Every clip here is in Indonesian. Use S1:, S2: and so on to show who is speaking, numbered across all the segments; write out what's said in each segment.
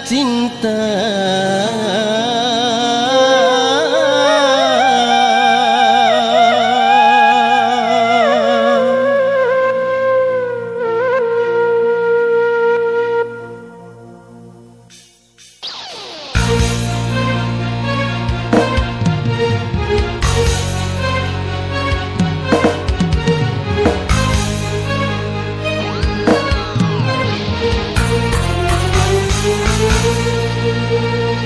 S1: cinta.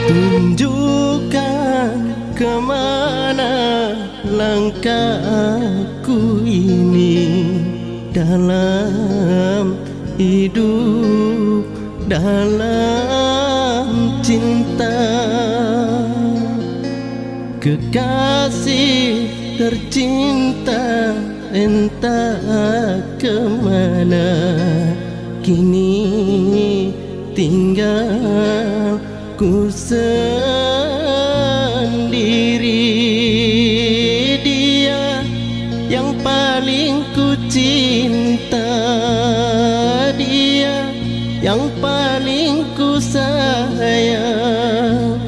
S1: Tunjukkan kemana langkahku ini dalam hidup, dalam cinta. Kekasih tercinta, entah kemana kini tinggal ku sendiri. Dia yang paling ku cinta, dia yang paling ku sayang.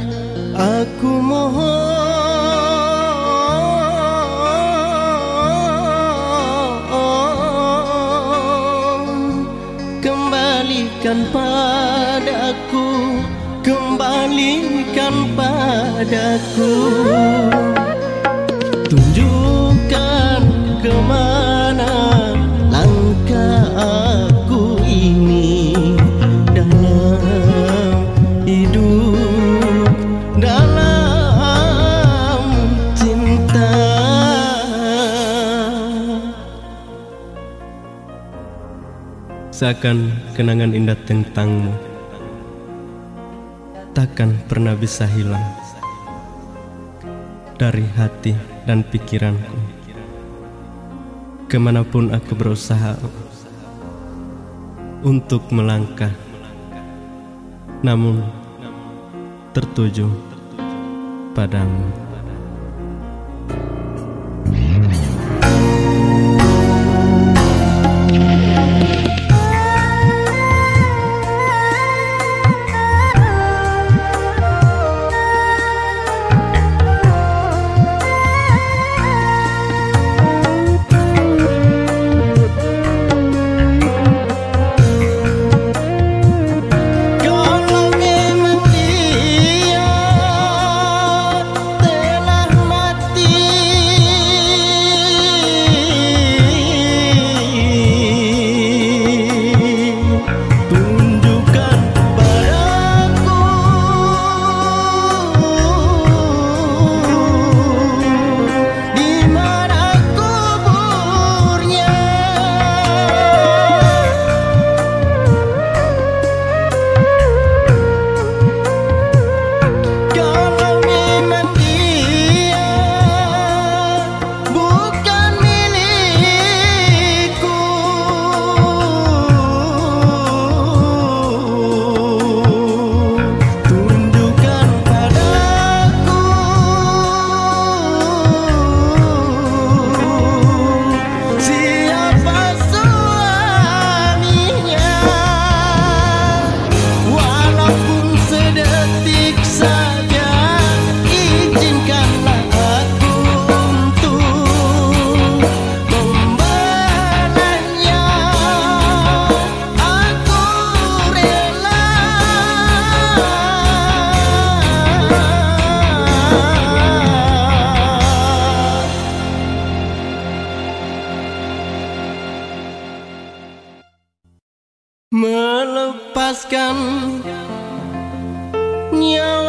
S1: Aku mohon kembalikan padaku, kembalikan padaku. Tunjukkan kemana langkahku ini dalam hidup, dalam cinta. Seakan kenangan indah tentangmu takkan pernah bisa hilang dari hati dan pikiranku. Kemanapun aku berusaha untuk melangkah, namun tertuju padamu. Melepaskan nyawa